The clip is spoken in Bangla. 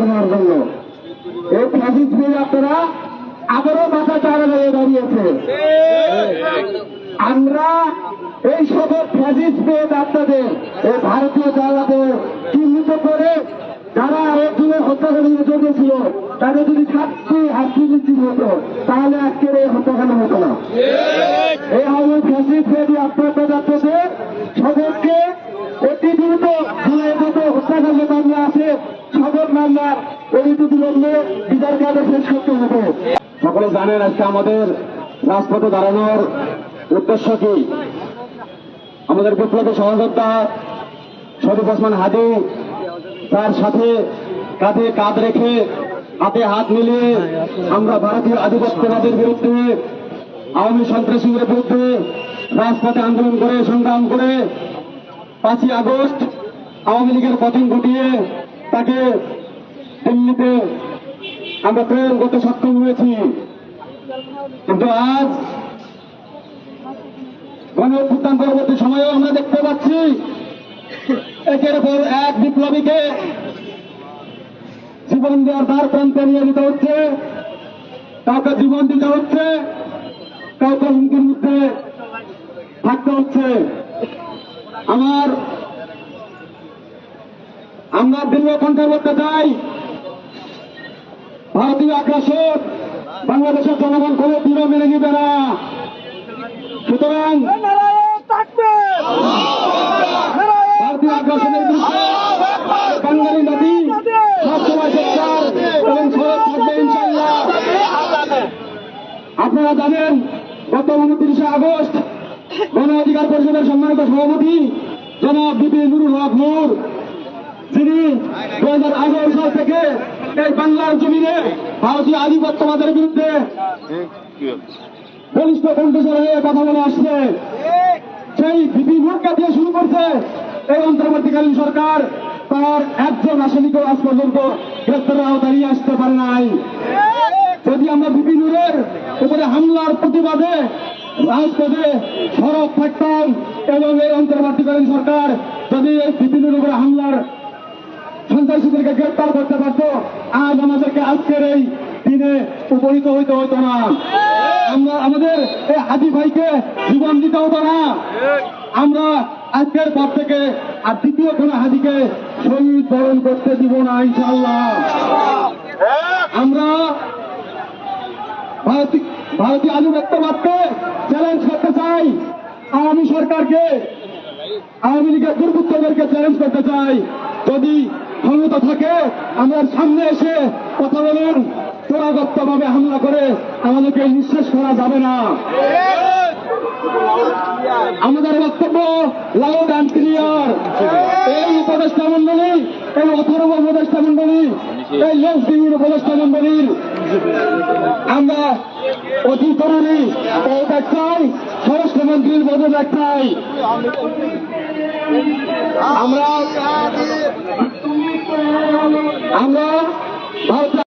নেওয়ার জন্য। এই ফ্যাসিস্ট বিল আপনারা আবারও মাথা চারা হয়ে দাঁড়িয়েছে। আমরা এই শপথ ফ্যাসিস্ট পেয়ে আপনাদের এই ভারতীয় জালাতে চিহ্নিত করে যারা একজনের হত্যাকাণ্ড জড়িয়েছিল তাদের যদি শাস্তি নিশ্চিত হতো তাহলে আজকের এই হত্যাকাণ্ড হতো না। এই হবে ফ্যাসিস্ট পেয়ে আপনাদের সকলকে অতি দ্রুত যত হত্যাকাণ্ড মামলা আছে সকল মামলার অতি বিলম্বে বিচার কাজ শেষ করতে হবে। সকলে জানেন আজকে আমাদের রাজপথে দাঁড়ানোর উদ্দেশ্য কি। আমাদের বিপ্লবী সহযোদ্ধা শরীফ ওসমান হাদি তার সাথে কাঁধে কাঁধ রেখে হাতে হাত মিলিয়ে আমরা ভারতীয় আধিপত্যবাদের বিরুদ্ধে আওয়ামী সন্ত্রাসীদের বিরুদ্ধে রাজপথে আন্দোলন করে সংগ্রাম করে 5ই আগস্ট আওয়ামী লীগের পতন ঘটিয়ে তাকে দিল্লিতে আমরা প্রেরণ করতে সক্ষম হয়েছি। কিন্তু আজ গণ অভ্যুত্থান পরবর্তী সময়েও আমরা দেখতে পাচ্ছি একের পর এক বিপ্লবীকে জীবন দেওয়ার দ্বার প্রান্তে নিয়ে যেতে হচ্ছে, কাউকে জীবন দিতে হচ্ছে, কাউকে হুমকির মধ্যে থাকতে হচ্ছে। আমরা দৃঢ় কণ্ঠে বলতে চাই, ভারতীয় আগ্রাসন বাংলাদেশের জনগণ কোনো দৃঢ় মেনে নিবে না। সুতরাং ভারতীয় আগ্রাসনের বিরুদ্ধে বাঙালি জাতি সবসময় সোচ্চার এবং সরব থাকবে ইনশাআল্লাহ। আপনারা জানেন গত 29শে আগস্ট গণ অধিকার পরিষদের সম্মানিত সভাপতি জনাব বিপি নুরুল হক নূর, যিনি 2011 সাল থেকে এই বাংলার জমিনে ভারতীয় আধিপত্যবাদের বিরুদ্ধে বলিষ্ঠ কণ্ঠস্বর হয়ে কথা বলে আসছে, সেই বিপি নুরকে দিয়ে শুরু করছে এই অন্তর্বর্তীকালীন সরকার তার একজন আসামিকেও আজ পর্যন্ত গ্রেফতারের আওতায় নিয়ে আসতে পারে নাই। যদি আমরা বিপি নুরের উপরে হামলার প্রতিবাদে রাজপথে সরব থাকতাম এবং এই অন্তর্বর্তীকালীন সরকার যদি এই বিপি নুরের উপরে হামলার সন্ত্রাসীদেরকে গ্রেফতার করতে পারত, আজ আমাদেরকে আজকের এই দিনে উপনীত হইতে হতো না। আমরা আমাদের এই হাদি ভাইকে জীবন দিতে হতো না। আমরা আজকের পর থেকে আর দ্বিতীয় কোন হাদিকে শহীদ বরণ করতে দিব না ইনশাআল্লাহ। আমরা ভারতীয় আধিপত্যবাদকে চ্যালেঞ্জ করতে চাই, আওয়ামী সরকারকে, আওয়ামী লীগের দুর্বৃত্তদেরকে চ্যালেঞ্জ করতে চাই। যদি ক্ষমতা থাকে আমরা সামনে এসে কথা বলুন, চোরাগত্য ভাবে হামলা করে আমাদেরকে নিঃশেষ করা যাবে না। আমাদের বক্তব্য লাউড অ্যান্ড ক্লিয়ার। এই উপদেষ্টা মন্ডলী, এই অথর্ব উপদেষ্টা মন্ডলী, এই লেফটির উপদেষ্টা মন্ডলীর আমরা অতি জরুরি পদত্যাগ চাই, স্বরাষ্ট্রমন্ত্রীর পদত্যাগ চাই। আমরা ভারত